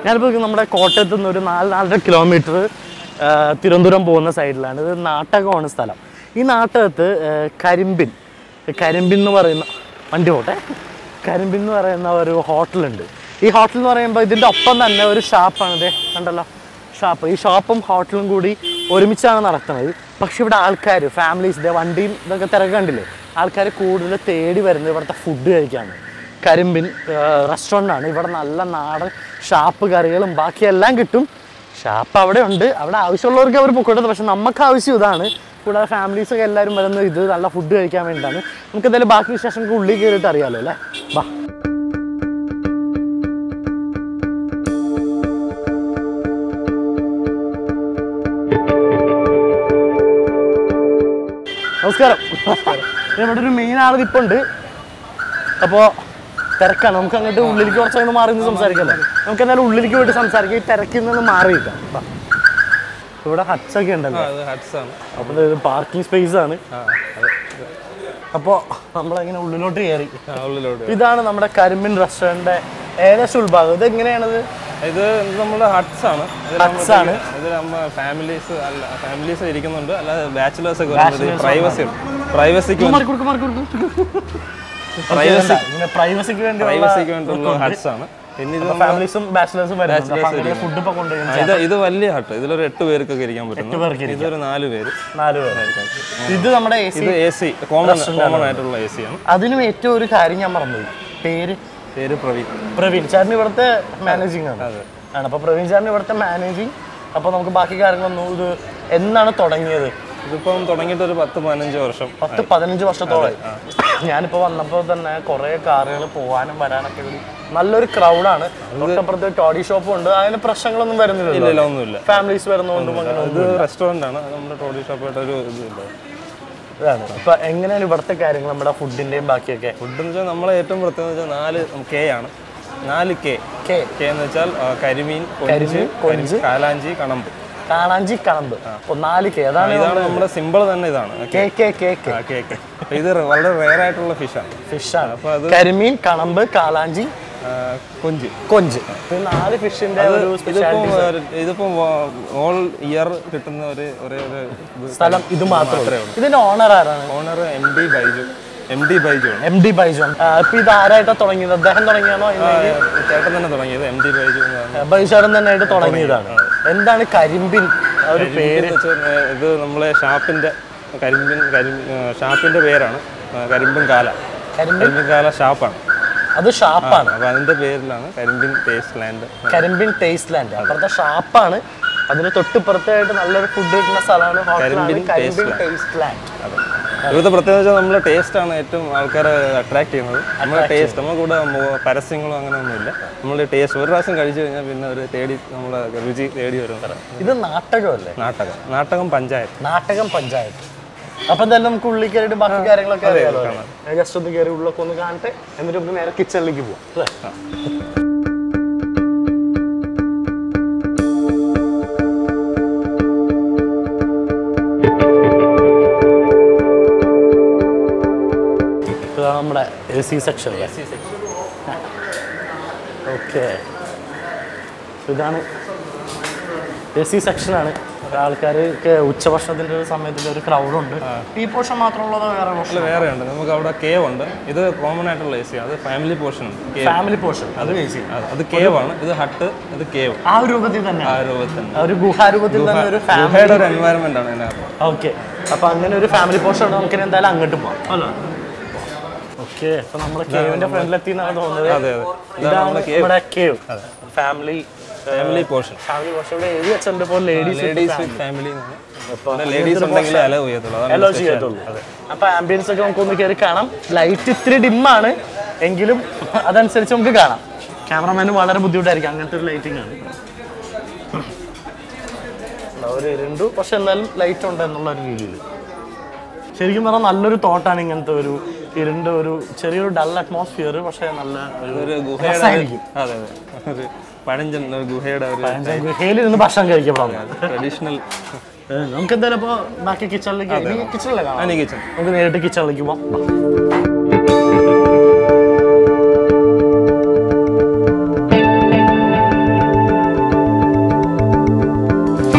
ഞാനിപ്പോൾ നമ്മുടെ കോട്ടയത്ത് നിന്ന് ഒരു 4-4.5 കിലോമീറ്റർ തിരുവനന്തപുരം പോകുന്ന സൈഡിലാണ്. ഇത് നാട്ടകമാണ് സ്ഥലം. ഈ നാട്ടകത്ത് കരിമ്പിൻ എന്ന് പറയുന്ന കരിമ്പിൻ എന്ന് പറയുന്ന ഒരു ഹോട്ടലുണ്ട്. ഈ ഹോട്ടൽ എന്ന് പറയുമ്പോൾ ഇതിൻ്റെ ഒപ്പം തന്നെ ഒരു ഷാപ്പാണ്. ഇതേ കണ്ടല്ലോ ഷാപ്പ്. ഈ ഷാപ്പും ഹോട്ടലും കൂടി ഒരുമിച്ചാണ് നടത്തുന്നത്. പക്ഷെ ഇവിടെ ആൾക്കാർ ഫാമിലീസ് ഇതേ വണ്ടിയും ഇതൊക്കെ തിരക്കണ്ടില്ലേ, ആൾക്കാർ കൂടുതൽ തേടി വരുന്നത് ഇവിടുത്തെ ഫുഡ് കഴിക്കാണ്. കരിമ്പിൻ റെസ്റ്റോറൻ്റാണ്. ഇവിടെ നല്ല നാടൻ ഷാപ്പ് കറികളും ബാക്കിയെല്ലാം കിട്ടും. ഷാപ്പ് അവിടെ ഉണ്ട്, അവിടെ ആവശ്യമുള്ളവർക്ക് അവർ പൊക്കോട്ടത്. പക്ഷെ നമുക്ക് ആവശ്യം ഇതാണ്. കൂടാതെ ഫാമിലീസൊക്കെ എല്ലാവരും വരുന്നത് ഇത് നല്ല ഫുഡ് കഴിക്കാൻ വേണ്ടിയിട്ടാണ്. നമുക്ക് എന്തായാലും ബാക്കി വിശേഷങ്ങൾക്ക് ഉള്ളിൽ കയറിയിട്ട് അറിയാമല്ലോ അല്ലേ. വാ. നമസ്കാരം. ഇവിടെ ഒരു മെയിൻ ആൾ ഇപ്പുണ്ട്. അപ്പോൾ തിരക്കാണ്. നമുക്ക് അങ്ങോട്ട് ഉള്ളിലേക്ക് കുറച്ചൊന്ന് മാറി നിന്ന് സംസാരിക്കല്ലോ. നമുക്ക് എന്തായാലും ഉള്ളിലേക്ക് പോയിട്ട് സംസാരിക്കാം. ഈ തിരക്കിൽ നിന്ന് മാറിയിട്ടാണ്. ഇവിടെ ഹട്ട്സ് ഒക്കെ ഉണ്ടല്ലോ. അപ്പോൾ ഇത് പാർക്കിംഗ് സ്പേസ് ആണ്. അപ്പോൾ നമ്മളങ്ങനെ ഉള്ളിലോട്ട് കയറി. ഇതാണ് നമ്മുടെ കരിമ്പിൻ റെസ്റ്റോറൻറ്റിന്റെ ഏകദേശം ഉൾഭാഗം. ഇത് എങ്ങനെയാണത്? ഇത് നമ്മുടെ ഹട്ട്സ് ആണ്. ഇതിൽ ഫാമിലീസ് ഇരിക്കുന്നുണ്ട്, അല്ലാതെ ബാച്ചിലേഴ്സ് ഒക്കെ പ്രൈവസിക്ക് വേണ്ടിയുള്ള ഹട്ട്സ് ആണ്. പിന്നെ ഇത് വലിയ ഹട്ട്. ഇതിലൊരു 8 പേർക്കൊക്കെ ഇരിക്കാൻ പറ്റും. ഇതൊരു 4 പേര്. ഇത് നമ്മുടെ AC കോമൺ ആയിട്ടുള്ള AC ആണ്. അതിനും ഏറ്റവും ഒരു കാര്യം ഞാൻ മറന്നുപോയി. പേര് പ്രവീൺ ചേട്ടൻ ഇവിടുത്തെ മാനേജിങ് ആണ്. അപ്പോൾ പ്രവീൺ ചേട്ടൻ ഇവിടുത്തെ മാനേജിങ്. അപ്പോൾ നമുക്ക് ബാക്കി കാര്യങ്ങളൊന്നും. ഇത് എന്നാണ് തുടങ്ങിയത്? ഇതിപ്പം തുടങ്ങിയിട്ട് ഒരു 10-15 വർഷം. 10-15 വർഷത്തോളം. ഞാനിപ്പോൾ വന്നപ്പോൾ തന്നെ കുറേ കാറുകൾ പോകാനും വരാനൊക്കെ നല്ലൊരു ക്രൗഡാണ്. തൊട്ടപ്പുറത്ത് ടോഡി ഷോപ്പും ഉണ്ട്. അതിന് പ്രശ്നങ്ങളൊന്നും വരുന്നില്ല. ഒന്നുമില്ല. ഫാമിലീസ് വരുന്നതുകൊണ്ടും അങ്ങനെ. ഇത് റെസ്റ്റോറൻ്റ് ആണ്. നമ്മുടെ ടോഡി ഷോപ്പായിട്ട് ഒരു ഇതില്ല. ഇതാണ്. അപ്പൊ എങ്ങനെയാണ് ഇവിടുത്തെ കാര്യങ്ങൾ, നമ്മുടെ ഫുഡിന്റെയും ബാക്കിയൊക്കെ? ഫുഡ് എന്ന് വെച്ചാൽ നമ്മളെ ഏറ്റവും പ്രത്യേകത വെച്ചാൽ 4 K ആണ്. 4 K എന്ന് വെച്ചാൽ കരിമീൻ, കൊഞ്ച്, കാലാഞ്ചി, കണമ്പ്. അപ്പോൾ 4 K. ഇതാണ് നമ്മുടെ സിമ്പിൾ തന്നെ. ഇതാണ് ഇത് വളരെ റെയർ ആയിട്ടുള്ള ഫിഷാണ്. അപ്പോൾ അത് കരിമീൻ, കണമ്പ്, കാലാഞ്ചി, കൊഞ്ച്. 4 ഫിഷിന്റെ ഇതിപ്പോ ഓൾ ഇയർ കിട്ടുന്ന ഒരു സ്ഥലം ഇത് മാത്രമേ. ഇതിന്റെ ഓണർ ആരാണ്? Owner MD Baiju. ഇപ്പൊ ഇത് ആരായിട്ടാ തുടങ്ങിയത്? അദ്ദേഹം തുടങ്ങിയാണോ? ചേട്ടൻ തന്നെ തുടങ്ങിയത്. MD ബൈജു ചേട്ടൻ തന്നെ ആയിട്ട് തുടങ്ങിയതാണ്. എന്താണ് കരിമ്പിൻ ഒരു പേര്? ഇത് നമ്മളെ ഷാപ്പിന്റെ പേരാണ്. കരിമ്പിൻ കാല ഷാപ്പാണ്. അത് ഷാപ്പാണ്. അപ്പൊ അതിന്റെ പേരിലാണ് കരിമ്പിൻ ടേസ്റ്റ് ലാൻഡ്. അപ്പുറത്തെ ഷാപ്പാണ്. അതിന് തൊട്ടിപ്പുറത്തായിട്ട് നല്ലൊരു ഫുഡ് കിട്ടുന്ന സ്ഥലമാണ് കരിമ്പിൻ ടേസ്റ്റ് ലാൻഡ്. ഇവിടുത്തെ പ്രത്യേകത നമ്മളെ ടേസ്റ്റ് ആണ് ഏറ്റവും ആൾക്കാരെ അട്രാക്ട് ചെയ്യുന്നത്. നമ്മുടെ ടേസ്റ്റ്, നമ്മുടെ കൂടെ പരസ്യങ്ങളോ അങ്ങനെ ഒന്നുമില്ല. നമ്മുടെ ടേസ്റ്റ് ഒരു പ്രാവശ്യം കഴിച്ചു കഴിഞ്ഞാൽ പിന്നെ ഒരു നമ്മളെ രുചി തേടി വരും. ഇത് നാട്ടകമല്ലേ? നാട്ടകം പഞ്ചായത്ത്. അപ്പൊ എന്തായാലും നമുക്ക് ഉള്ളിൽ കയറിയിട്ട് ബാക്കി കാര്യങ്ങളൊക്കെ അറിയാലോ. ജസ്റ്റ് ഒന്ന് കയറി ഉള്ളൊക്കെ ഒന്ന് കാണട്ടെ. എന്നിട്ട് നമുക്ക് നേരെ കിച്ചണിലേക്ക് പോവാം അല്ലേ? നമ്മുടെ AC സെക്ഷൻ. ഓക്കെ, ഇതാണ് AC സെക്ഷനാണ്. ആൾക്കാർക്ക് ഉച്ചഭക്ഷണത്തിന്റെ ഒരു സമയത്തിന്റെ ഒരു ക്രൗഡുണ്ട്. ഈ പോർഷൻ മാത്രമുള്ളത് വേറെ ഉണ്ട്. നമുക്ക് അവിടെ കേവ് ഉണ്ട്. ഇത് കോമൺ ആയിട്ടുള്ള AC ആണ്. അത് ഫാമിലി പോർഷൻ. അത് AC. അത് കേവ് ആണ്. ഇത് ഹട്ട്, ഇത് കേവ്. ആ രൂപത്തിൽ തന്നെ, ഒരു ഗുഹാരൂപത്തിൽ തന്നെ ഒരു ഫാമിലിയുടെ ഒരു എൻവയറമെന്റ് ആണ് ഇതിനകത്ത്. ഓക്കെ, അപ്പൊ അങ്ങനെ ഒരു ഫാമിലി പോർഷൻ ഉണ്ട്. നമുക്ക് എന്തായാലും അങ്ങോട്ട് പോകാം അല്ലോ. ഓക്കെ, അപ്പൊ നമ്മള് കേവിന്റെ ഫ്രണ്ടിലെത്തി എന്നാണ് തോന്നുന്നത്. ഇതാണ് നമ്മുടെ കേവ്. Family portion. ഇവിടെ എഴുതി വെച്ചിട്ടുണ്ട് ഇപ്പോൾ ലേഡീസ് ഫാമിലി. അപ്പൊ ആംബിയൻസ് ഒക്കെ നമുക്കൊന്ന് കയറി കാണാം. ലൈറ്റ് ഇത്തിരി ഡിമ്മാണ് എങ്കിലും അതനുസരിച്ച് നമുക്ക് കാണാം. ക്യാമറമാന് വളരെ ബുദ്ധിമുട്ടായിരിക്കും. അങ്ങനത്തെ ഒരു ലൈറ്റിംഗ് ആണ്. ഒരു ഇരുണ്ടു, പക്ഷെ എന്നാലും ലൈറ്റ് ഉണ്ട് എന്നുള്ള ഒരു രീതിയിൽ. ശരിക്കും പറഞ്ഞാൽ നല്ലൊരു തോട്ടാണ് ഇങ്ങനത്തെ ഒരു ഇരുണ്ട്, ഒരു ചെറിയൊരു ഡൾ അറ്റ്മോസ്ഫിയർ. പക്ഷെ നല്ല ഗുഹയിലിരുന്ന് ഭക്ഷണം കഴിക്കപ്പെടാം. ട്രഡീഷണൽ. നമുക്ക് എന്തായാലും അപ്പൊ ബാക്കി കിച്ചണിലേക്ക് നമുക്ക് നേരിട്ട് കിച്ചണിലേക്ക് പോവാം.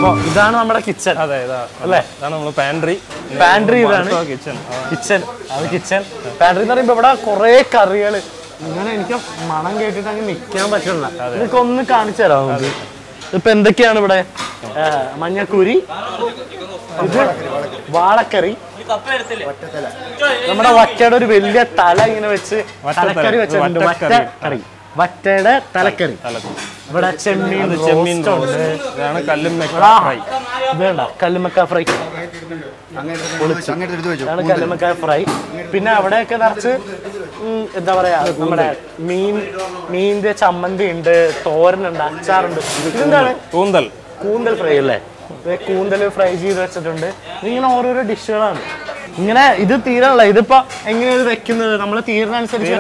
അപ്പോൾ ഇതാണ് നമ്മുടെ കിച്ചൺ. അതെ, അല്ലേ? ഇതാണ് നമ്മുടെ പാൻട്രി. ഇതാണ് കിച്ചൺ. അത് കിച്ചൺ. പാൻട്രി എന്ന് പറയുമ്പോൾ ഇവിടെ കുറേ കറികൾ. ഇങ്ങനെ എനിക്ക് മണം കേട്ടിട്ട് അങ്ങ് നിൽക്കാൻ പറ്റില്ല. ഇതൊക്കെ ഒന്ന് കാണിച്ചു തരാം നമുക്ക്. ഇപ്പൊ എന്തൊക്കെയാണ് ഇവിടെ? മഞ്ഞക്കൂരി, ഇത് വാളക്കറി, നമ്മുടെ വറ്റയുടെ ഒരു വലിയ തല ഇങ്ങനെ വെച്ച് തലക്കറി വെച്ചിട്ടുണ്ട്. വറ്റക്കറി, വറ്റയുടെ തലക്കറി. ഇവിടെ ചെമ്മീൻ, ഇതാണ് കല്ലുമ്മക്ക ഫ്രൈ. ഇതാണ് കല്ലുമ്മക്ക ഫ്രൈ. പിന്നെ അവിടെയൊക്കെ നിറച്ച് എന്താ പറയാ, നമ്മുടെ മീനിന്റെ ചമ്മന്തി ഉണ്ട്, തോരനുണ്ട്, അച്ചാറുണ്ട്. ഇതെന്താണ്? കൂന്തൽ ഫ്രൈ അല്ലേ? കൂന്തൽ ഫ്രൈ ചെയ്ത് വെച്ചിട്ടുണ്ട്. ഇതിങ്ങനെ ഓരോരോ ഡിഷുകളാണ്. ഇങ്ങനെ ഇത് തീരാനുള്ള. ഇതിപ്പോ എങ്ങനെയാണ് വെക്കുന്നത്? നമ്മൾ തീരുന്നതനുസരിച്ച്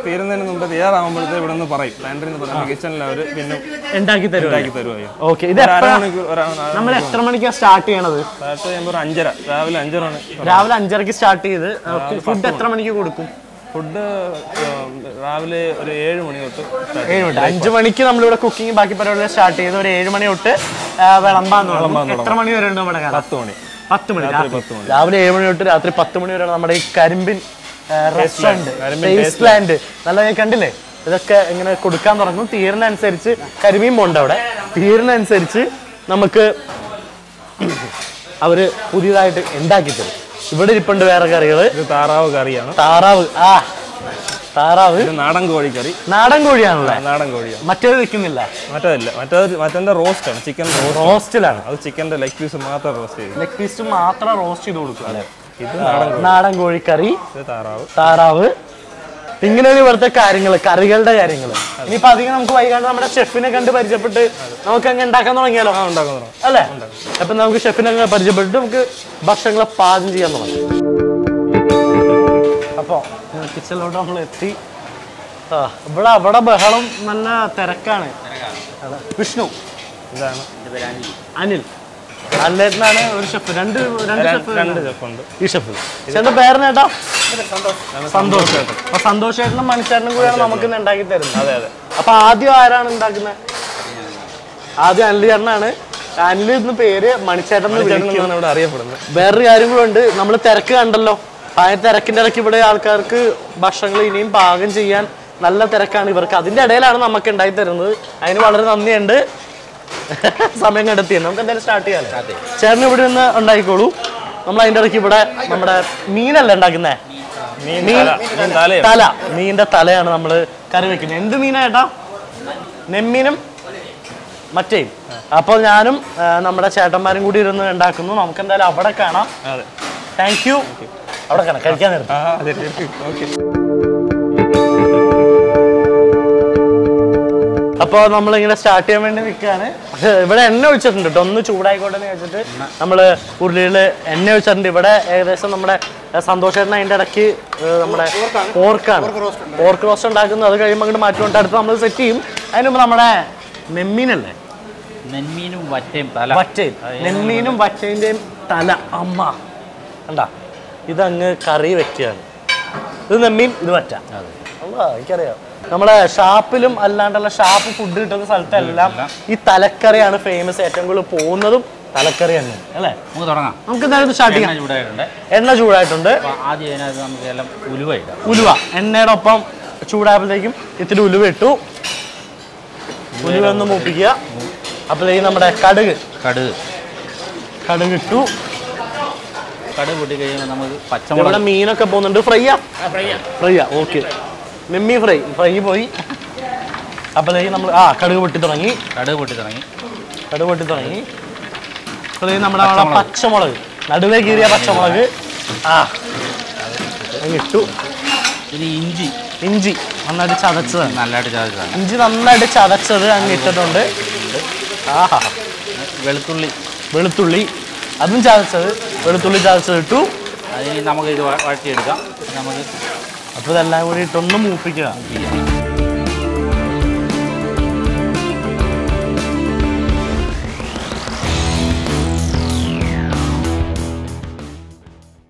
തീരുന്നതിന് മുമ്പ് തയ്യാറാകുമ്പോഴത്തെ ഇവിടെ നിന്ന് പറയും കിച്ചണിൽ അവർ പിന്നെ ഉണ്ടാക്കി തരുവായി. ഓക്കെ. ഇത് നമ്മൾ എത്ര മണിക്കാണ് സ്റ്റാർട്ട് ചെയ്യണത്? രാവിലെ 5:30 സ്റ്റാർട്ട് ചെയ്ത് ഫുഡ് എത്ര മണിക്ക് കൊടുക്കും? ഫുഡ് രാവിലെ ഒരു 7 മണി തൊട്ട് 5 മണിക്ക് നമ്മളിവിടെ കുക്കിംഗ് ബാക്കി പരിപാടികൾ സ്റ്റാർട്ട് ചെയ്ത് ഒരു 7 മണി തൊട്ട് വിളമ്പാൻ തുടങ്ങും. എത്ര മണി വരെ ഉണ്ട് നമ്മുടെ? 10 മണി. രാവിലെ 7 മണി തൊട്ട് രാത്രി 10 മണി വരെയാണ് നമ്മുടെ ഈ കരിമ്പിൻ റെസ്റ്റോറന്റ്, ടേസ്റ്റ് ലാൻഡ്. നല്ല കണ്ടില്ലേ? ഇതൊക്കെ ഇങ്ങനെ കൊടുക്കാൻ തുടങ്ങും. തീരുന്നതനുസരിച്ച് കരിമീൻ പോണ്ട് അവിടെ. തീരുന്നതനുസരിച്ച് നമുക്ക് അവര് പുതിയതായിട്ട് ഉണ്ടാക്കി തരും. ഇവിടെ ഇരിപ്പുണ്ട് വേറെ കറികള്. താറാവ് കറിയാണ്. താറാവ് നാടൻ കോഴിക്കറി. നാടൻ കോഴിയാണല്ലേ? നാടൻ കോഴിയാണ്. മറ്റേത് വെക്കുന്നില്ല? മറ്റേതില്ല. മറ്റേ റോസ്റ്റ് ആണ്. ചിക്കൻ റോസ്റ്റിലാണ്. അത് ചിക്കന്റെ ലെഗ് പീസ് മാത്രം റോസ്റ്റ് ചെയ്യും. ലെഗ് പീസ് മാത്രം റോസ്റ്റ് ചെയ്ത് കൊടുക്കും അല്ലേ? ഇത് നാടൻ കോഴിക്കറി, താറാവ്. ഇങ്ങനെയാണ് ഇവിടുത്തെ കാര്യങ്ങള്, കറികളുടെ കാര്യങ്ങള്. ഇനിയിപ്പോ അധികം നമുക്ക് വൈകാണ്ട് നമ്മുടെ ഷെഫിനെ കണ്ട് പരിചയപ്പെട്ട് നമുക്ക് അങ്ങ് ഉണ്ടാക്കാൻ തുടങ്ങിയാലോ? അല്ലേ? അപ്പൊ നമുക്ക് ഷെഫിനെ പരിചയപ്പെട്ടിട്ട് നമുക്ക് ഭക്ഷണങ്ങളെ പാചകം ചെയ്യാൻ തുടങ്ങാം. അപ്പൊ കിച്ചണിലോട്ട് നമ്മൾ എത്തി. അവിടെ ബഹളം, നല്ല തിരക്കാണ്. വിഷ്ണു, ഇതാണ് അനിൽ. അനിലേട്ടനാണ് ഒരു ഷെഫ്. രണ്ട് ഷെഫുണ്ട്. ഈ ഷെഫ് ചേട്ടൻ്റെ പേരനേട്ടാ? സന്തോഷ് ചേട്ടൻ. അപ്പൊ സന്തോഷ് ചേട്ടനും മണിച്ചേട്ടനും കൂടെയാണ് നമുക്ക് ഇന്ന് ഉണ്ടാക്കി തരുന്നത്. അതെ അതെ. അപ്പൊ ആദ്യം ആരാണ് ഉണ്ടാക്കുന്നത്? ആദ്യം അനിൽ ചേട്ടനാണ്. അനിൽ എന്ന് പേര്, മണിച്ചേട്ടൻ ഇവിടെ അറിയപ്പെടുന്നത്. വേറൊരു കാര്യം കൂടെ ഉണ്ട്. നമ്മൾ തിരക്ക് കണ്ടല്ലോ. ആ തിരക്കിന്റെ ഇടയ്ക്ക് ഇവിടെ ആൾക്കാർക്ക് ഭക്ഷണങ്ങൾ ഇനിയും പാകം ചെയ്യാൻ നല്ല തിരക്കാണ് ഇവർക്ക്. അതിന്റെ ഇടയിലാണ് നമുക്ക് ഉണ്ടാക്കി തരുന്നത്. അതിന് വളരെ നന്ദിയുണ്ട്. സമയം കണ്ടെത്തി. നമുക്ക് എന്തായാലും സ്റ്റാർട്ട് ചെയ്യാം. ചേട്ടൻ ഇവിടെ നിന്ന് ഉണ്ടാക്കിക്കോളൂ. നമ്മൾ അതിന്റെ ഇടയ്ക്ക് ഇവിടെ നമ്മുടെ മീനല്ല ഉണ്ടാക്കുന്നേ, തല. മീനിന്റെ തലയാണ് നമ്മൾ കറി വെക്കുന്നത്. എന്ത് മീനാ ചേട്ടാ? നെമ്മീനും മറ്റേയും. അപ്പോൾ ഞാനും നമ്മുടെ ചേട്ടന്മാരും കൂടി ഇരുന്ന് ഉണ്ടാക്കുന്നു. നമുക്ക് എന്തായാലും അവിടെ കാണാം. Thank you. അവിടെ കാണാം, കഴിക്കാൻ നേരം. അപ്പോൾ നമ്മളിങ്ങനെ സ്റ്റാർട്ട് ചെയ്യാൻ വേണ്ടി നിൽക്കുകയാണ്. ഇവിടെ എണ്ണ ഒഴിച്ചിട്ടുണ്ട് കേട്ടോ. ഒന്ന് ചൂടായിക്കോട്ടെ എന്ന് വെച്ചിട്ട് നമ്മൾ ഉരുളിയിൽ എണ്ണ ഒഴിച്ചിട്ടുണ്ട്. ഇവിടെ ഏകദേശം നമ്മുടെ സന്തോഷേട്ടൻ അതിൻ്റെ ഇടയ്ക്ക് നമ്മുടെ പോർക്ക് റോസ്റ്റ് ഉണ്ടാക്കുന്നത്. അത് കഴിയുമ്പോൾ അങ്ങോട്ട് മാറ്റിക്കൊണ്ട് അടുത്ത് നമ്മൾ സെറ്റ് ചെയ്യും. അതിന് മുമ്പ് നമ്മുടെ നെമ്മീനല്ലേ? നെന്മീനും വറ്റയും നെന്മീനും വറ്റേൻ്റെയും തല. അമ്മ കണ്ടാ, ഇതങ്ങ് കറി വെക്കുകയാണ്. ഇത് നെമ്മീൻ, ഇത് വറ്റ. എനിക്കറിയാം. നമ്മളെ ഷാപ്പിലും അല്ലാണ്ടുള്ള ഷാപ്പ് ഫുഡ് കിട്ടുന്ന സ്ഥലത്തെല്ലാം ഈ തലക്കറിയാണ് ഫേമസ്. ഏറ്റവും കൂടുതൽ പോകുന്നതും തലക്കറി തന്നെ അല്ലേ? നമുക്ക് തുടങ്ങാം. നമുക്ക് എന്തായാലും സ്റ്റാർട്ട് ചെയ്യാം. എണ്ണ ചൂടായിട്ടുണ്ട്. ആദ്യം നമുക്ക് എല്ലാം ഉലുവ എണ്ണയുടെ ഒപ്പം ചൂടായപ്പോഴത്തേക്കും ഇത്തിരി ഉലുവ ഇട്ടു. ഉലുവ ഒന്ന് മൂപ്പിക്കുക. അപ്പോഴത്തേക്കും നമ്മുടെ കടുക് ഇട്ടു. കടുക് പൊട്ടി കഴിയുമ്പോൾ നമുക്ക് പച്ചമുളക്. ഇവിടെ മീനൊക്കെ പോകുന്നുണ്ട്. ഫ്രൈയാ? ഓക്കെ. നെമ്മി ഫ്രൈ പോയി. അപ്പോഴത്തേക്കും നമ്മൾ കടുക് പൊട്ടി തുടങ്ങി. അപ്പോഴത്തേക്കും നമ്മുടെ പച്ചമുളക്, നടുവേ കീറിയ പച്ചമുളക് ഇട്ടു. ഇനി ഇഞ്ചി നന്നായിട്ട് ചതച്ചതാണ്. ഇഞ്ചി നന്നായിട്ട് ചതച്ചത് അങ്ങ് ഇട്ടിട്ടുണ്ട്. വെളുത്തുള്ളി അതും ചതച്ചത്. വെളുത്തുള്ളി ചതച്ചത് ഇട്ടു. അതിന് നമുക്ക് ഇത് വഴറ്റിയെടുക്കാം. അപ്പോൾ ഇതെല്ലാം കൂടി ഇട്ടൊന്ന് മൂപ്പിക്കുക.